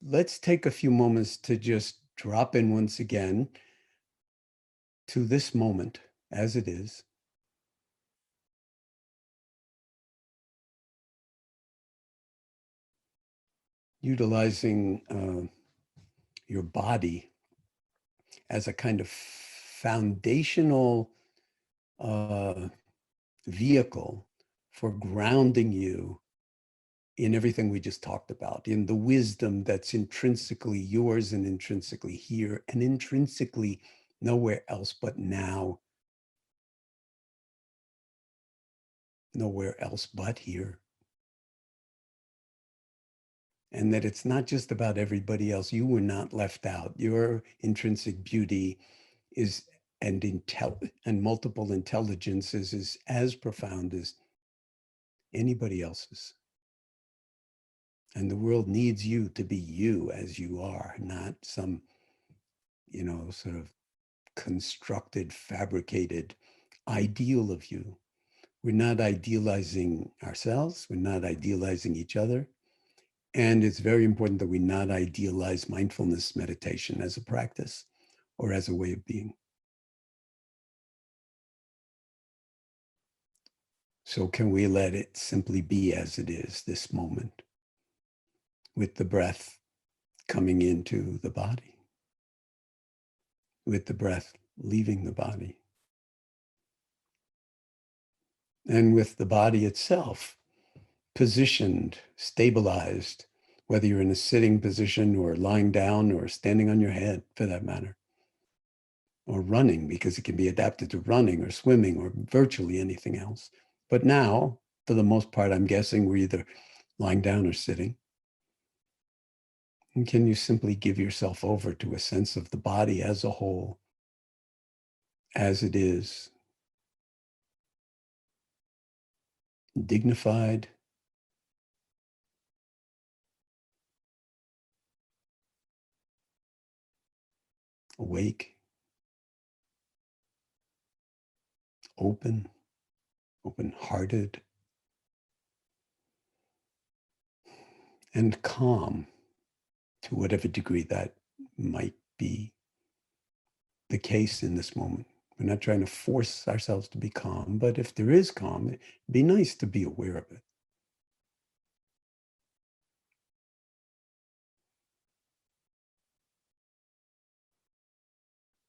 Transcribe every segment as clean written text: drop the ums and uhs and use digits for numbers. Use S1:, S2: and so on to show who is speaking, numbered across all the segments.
S1: let's take a few moments to just drop in once again to this moment as it is. Utilizing your body as a kind of foundational vehicle for grounding you in everything we just talked about, in the wisdom that's intrinsically yours and intrinsically here and intrinsically nowhere else but now, nowhere else but here. And that it's not just about everybody else. You were not left out. Your intrinsic beauty is and multiple intelligences is as profound as anybody else's. And the world needs you to be you as you are, not some, sort of constructed, fabricated ideal of you. We're not idealizing ourselves. We're not idealizing each other. And it's very important that we not idealize mindfulness meditation as a practice or as a way of being. So can we let it simply be as it is, this moment, with the breath coming into the body, with the breath leaving the body, and with the body itself positioned, stabilized, whether you're in a sitting position or lying down or standing on your head for that matter, or running, because it can be adapted to running or swimming or virtually anything else. But now, for the most part, I'm guessing we're either lying down or sitting. And can you simply give yourself over to a sense of the body as a whole, as it is, dignified, awake, open-hearted, and calm to whatever degree that might be the case in this moment. We're not trying to force ourselves to be calm, but if there is calm, it'd be nice to be aware of it.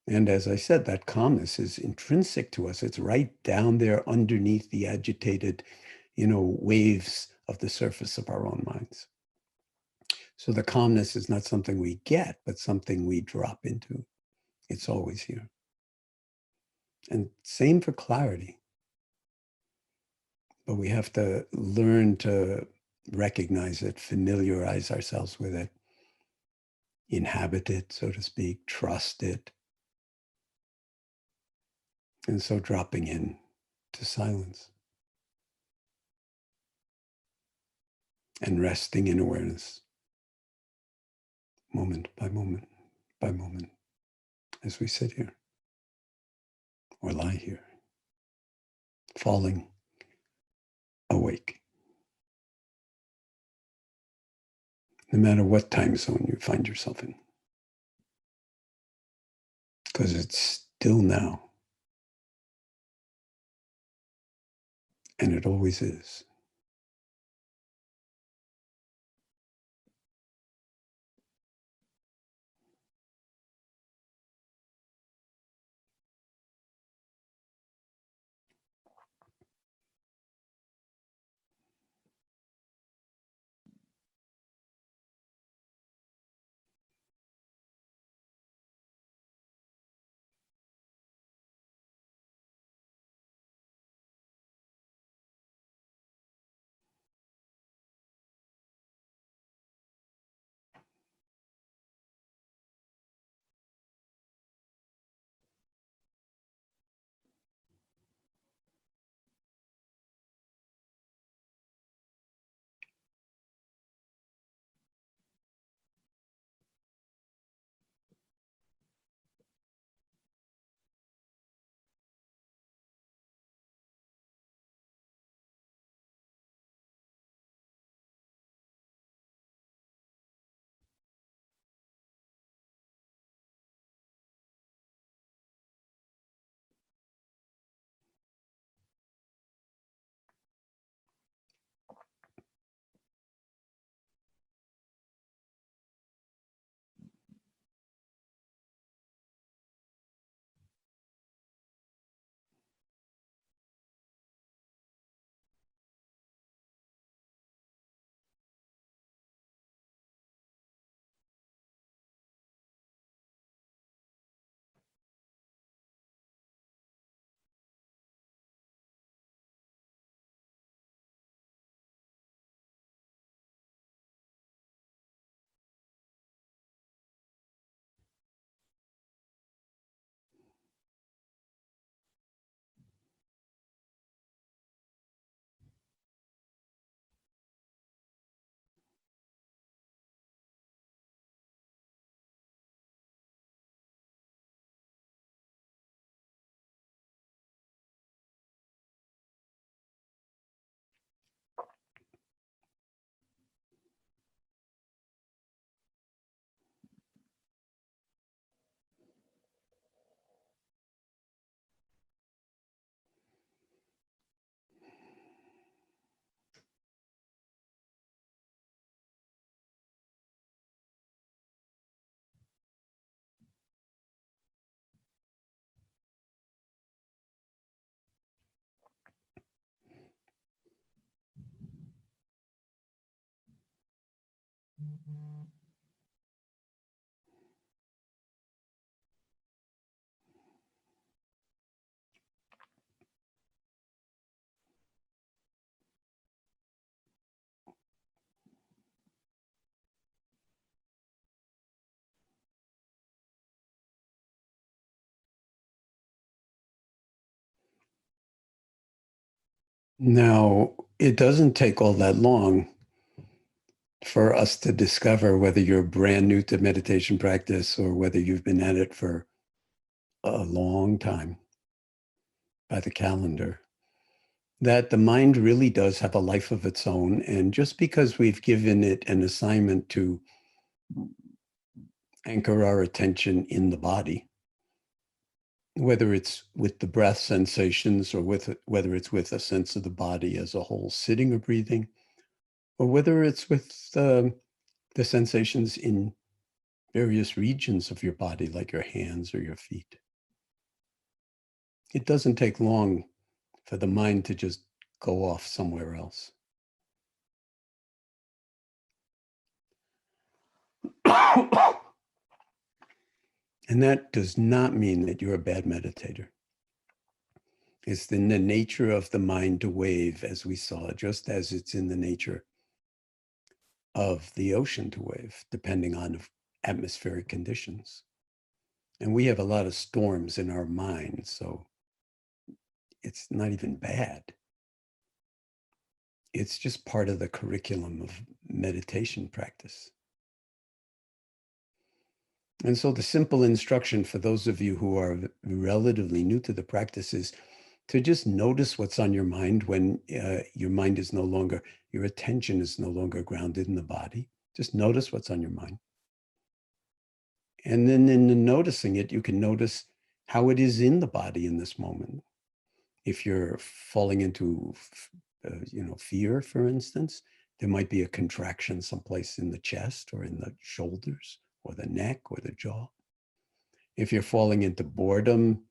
S1: And as I said, that calmness is intrinsic to us. It's right down there underneath the agitated, waves of the surface of our own minds. So the calmness is not something we get, but something we drop into. It's always here. And same for clarity. But we have to learn to recognize it, familiarize ourselves with it, inhabit it, so to speak, trust it. And so dropping in to silence and resting in awareness, moment by moment by moment, as we sit here or lie here, falling awake. No matter what time zone you find yourself in, because it's still now, and it always is. Now, it doesn't take all that long for us to discover whether you're brand new to meditation practice or whether you've been at it for a long time by the calendar, that the mind really does have a life of its own. And just because we've given it an assignment to anchor our attention in the body, whether it's with the breath sensations or whether it's with a sense of the body as a whole, sitting or breathing, or whether it's with the sensations in various regions of your body, like your hands or your feet. It doesn't take long for the mind to just go off somewhere else. And that does not mean that you're a bad meditator. It's in the nature of the mind to wave, as we saw, just as it's in the nature of the ocean to wave, depending on atmospheric conditions. And we have a lot of storms in our mind, so it's not even bad. It's just part of the curriculum of meditation practice. And so the simple instruction for those of you who are relatively new to the practice is to just notice what's on your mind when your mind is no longer, your attention is no longer grounded in the body. Just notice what's on your mind. And then in noticing it, you can notice how it is in the body in this moment. If you're falling into fear, for instance, there might be a contraction someplace in the chest or in the shoulders or the neck or the jaw. If you're falling into boredom,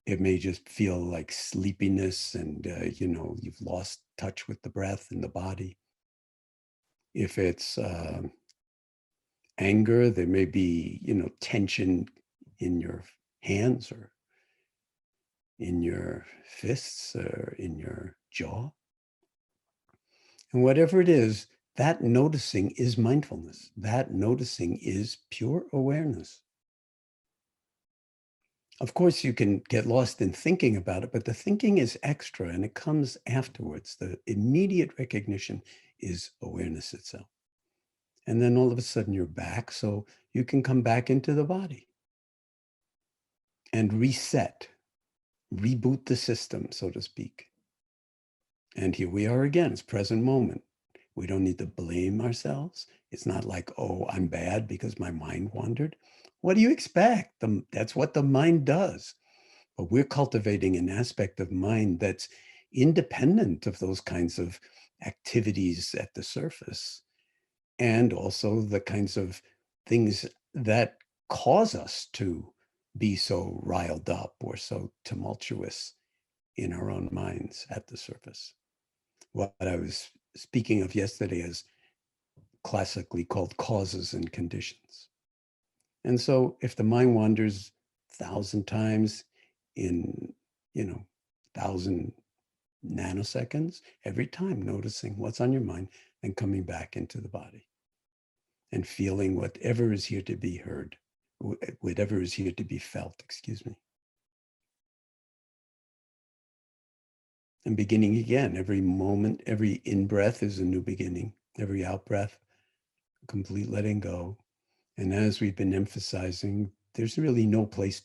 S1: it may just feel like sleepiness and, you've lost touch with the breath and the body. If it's anger, there may be, tension in your hands or in your fists or in your jaw. And whatever it is, that noticing is mindfulness. That noticing is pure awareness. Of course, you can get lost in thinking about it, but the thinking is extra and it comes afterwards. The immediate recognition is awareness itself. And then all of a sudden you're back, so you can come back into the body and reset, reboot the system, so to speak. And here we are again, it's present moment. We don't need to blame ourselves. It's not like, oh, I'm bad because my mind wandered. What do you expect? That's what the mind does. But we're cultivating an aspect of mind that's independent of those kinds of activities at the surface, and also the kinds of things that cause us to be so riled up or so tumultuous in our own minds at the surface. What I was speaking of yesterday is classically called causes and conditions. And so if the mind wanders 1,000 times in, 1,000 nanoseconds, every time noticing what's on your mind and coming back into the body and feeling whatever is here to be heard, whatever is here to be felt, excuse me. And beginning again, every moment, every in-breath is a new beginning. Every out-breath, complete letting go. And as we've been emphasizing, there's really no place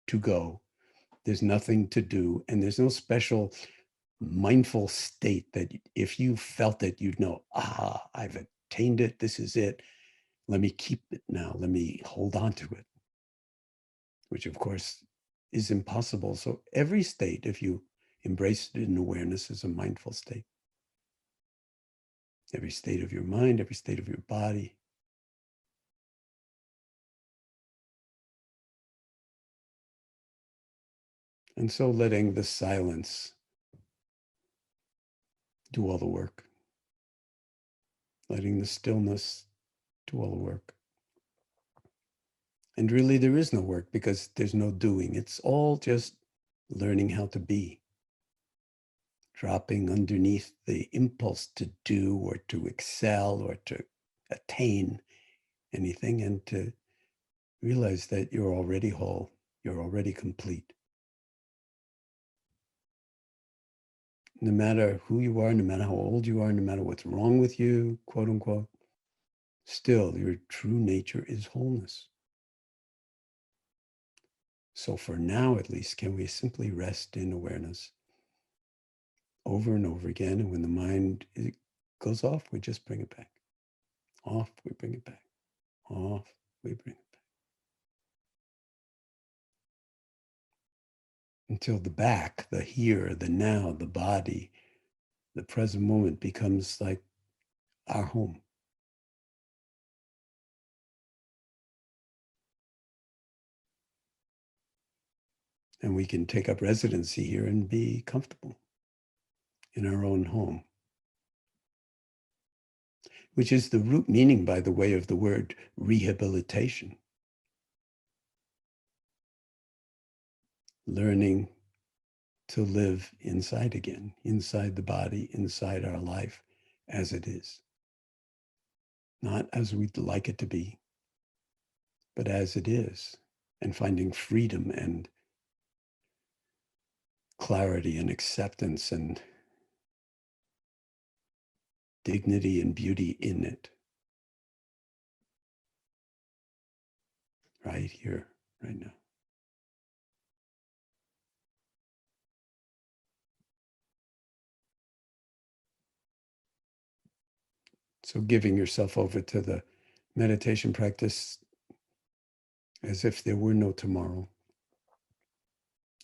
S1: to go. There's nothing to do. And there's no special mindful state that if you felt it, you'd know, I've attained it. This is it. Let me keep it now. Let me hold on to it, which of course is impossible. So every state, if you embrace it in awareness, is a mindful state. Every state of your mind, every state of your body. And so letting the silence do all the work. Letting the stillness to all the work. And really, there is no work because there's no doing. It's all just learning how to be, dropping underneath the impulse to do or to excel or to attain anything, and to realize that you're already whole, you're already complete. No matter who you are, no matter how old you are, no matter what's wrong with you, quote unquote, still your true nature is wholeness. So for now, at least, can we simply rest in awareness over and over again? And when the mind goes off, we just bring it back. Off, we bring it back. Off, we bring it back. Until the back, the here, the now, the body, the present moment becomes like our home. And we can take up residency here and be comfortable in our own home, which is the root meaning, by the way, of the word rehabilitation. Learning to live inside again, inside the body, inside our life as it is. Not as we'd like it to be, but as it is, and finding freedom and clarity and acceptance and dignity and beauty in it. Right here, right now. So giving yourself over to the meditation practice as if there were no tomorrow,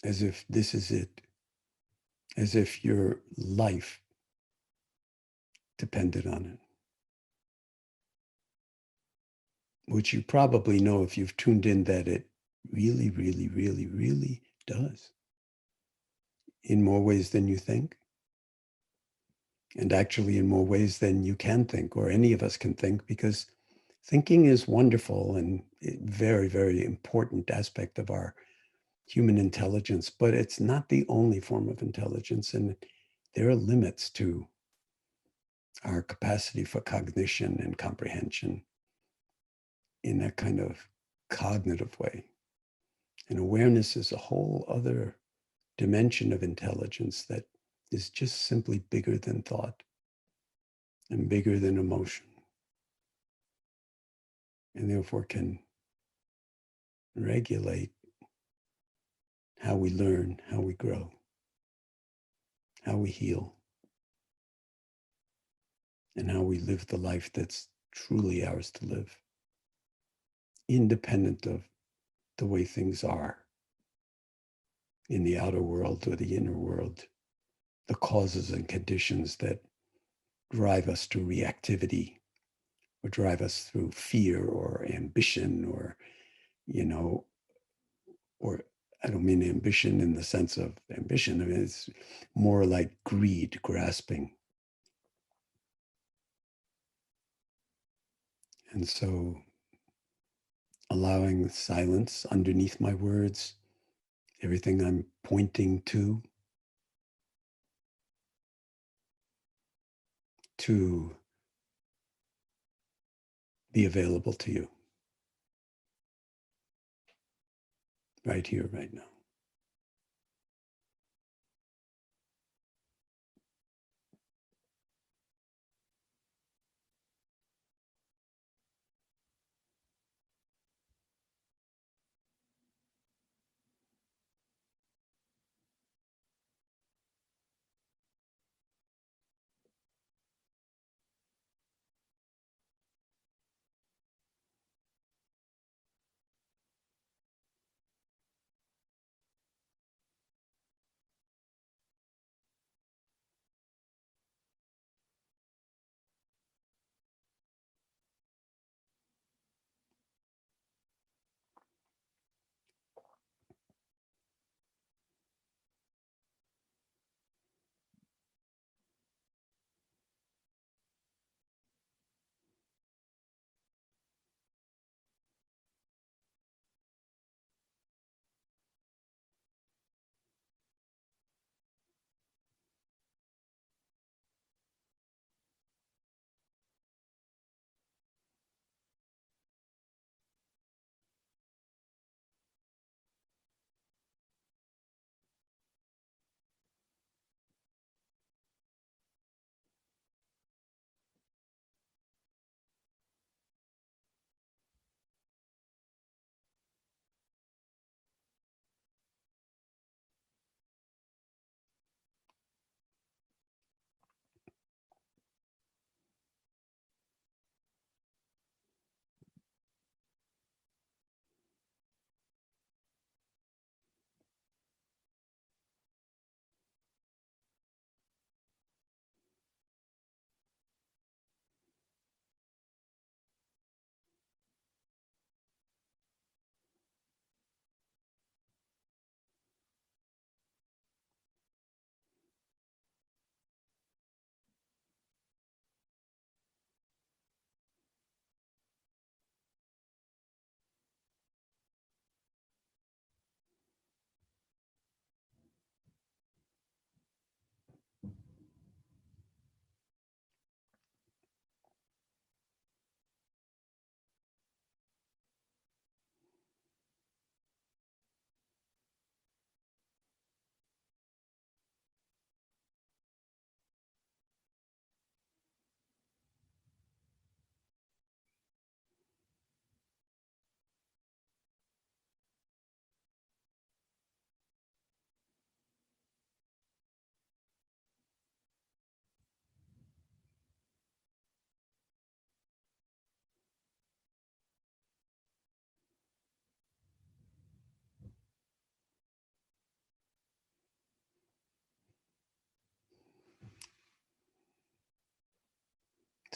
S1: as if this is it, as if your life depended on it, which you probably know if you've tuned in that it really, really, really, really does in more ways than you think. And actually in more ways than you can think, or any of us can think, because thinking is wonderful and very, very important aspect of our human intelligence, but it's not the only form of intelligence. And there are limits to our capacity for cognition and comprehension in that kind of cognitive way. And awareness is a whole other dimension of intelligence that is just simply bigger than thought and bigger than emotion, and therefore can regulate how we learn, how we grow, how we heal, and how we live the life that's truly ours to live, independent of the way things are in the outer world or the inner world, the causes and conditions that drive us to reactivity or drive us through fear or ambition or, or I don't mean ambition in the sense of ambition. I mean, it's more like greed, grasping. And so allowing silence underneath my words, everything I'm pointing to be available to you right here, right now.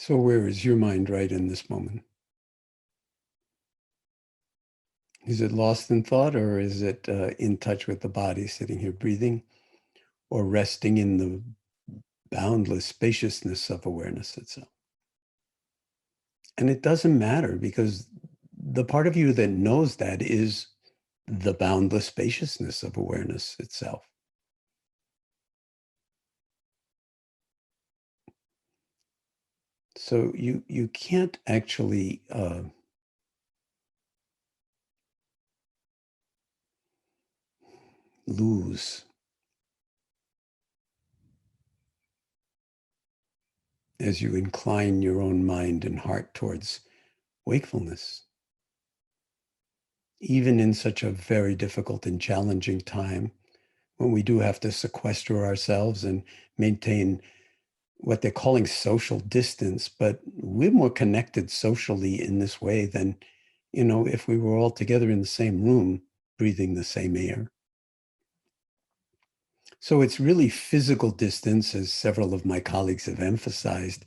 S1: So where is your mind right in this moment? Is it lost in thought, or is it in touch with the body, sitting here breathing, or resting in the boundless spaciousness of awareness itself? And it doesn't matter, because the part of you that knows that is the boundless spaciousness of awareness itself. So you can't actually lose as you incline your own mind and heart towards wakefulness, even in such a very difficult and challenging time when we do have to sequester ourselves and maintain what they're calling social distance. But we're more connected socially in this way than, if we were all together in the same room, breathing the same air. So it's really physical distance, as several of my colleagues have emphasized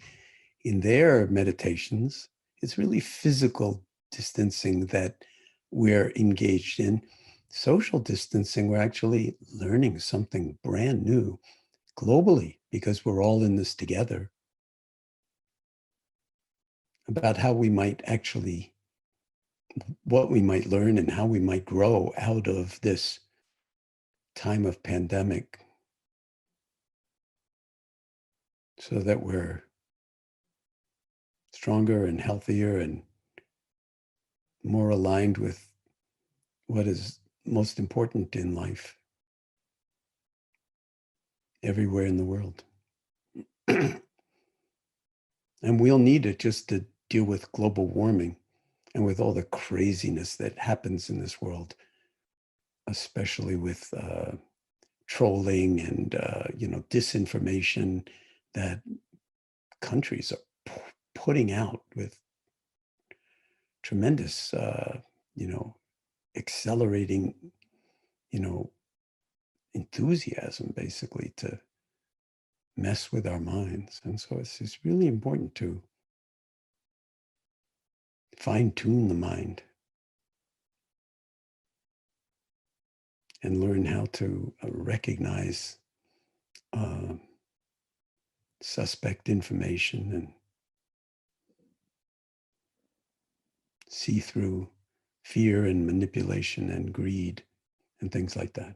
S1: in their meditations. It's really physical distancing that we're engaged in. Social distancing, we're actually learning something brand new globally, because we're all in this together, about how we might actually, what we might learn and how we might grow out of this time of pandemic, so that we're stronger and healthier and more aligned with what is most important in life everywhere in the world. And we'll need it just to deal with global warming and with all the craziness that happens in this world, especially with trolling and disinformation that countries are putting out with tremendous, accelerating, you know, enthusiasm, basically, to mess with our minds. And so it's really important to fine tune the mind and learn how to recognize uh, suspect information and see through fear and manipulation and greed and things like that.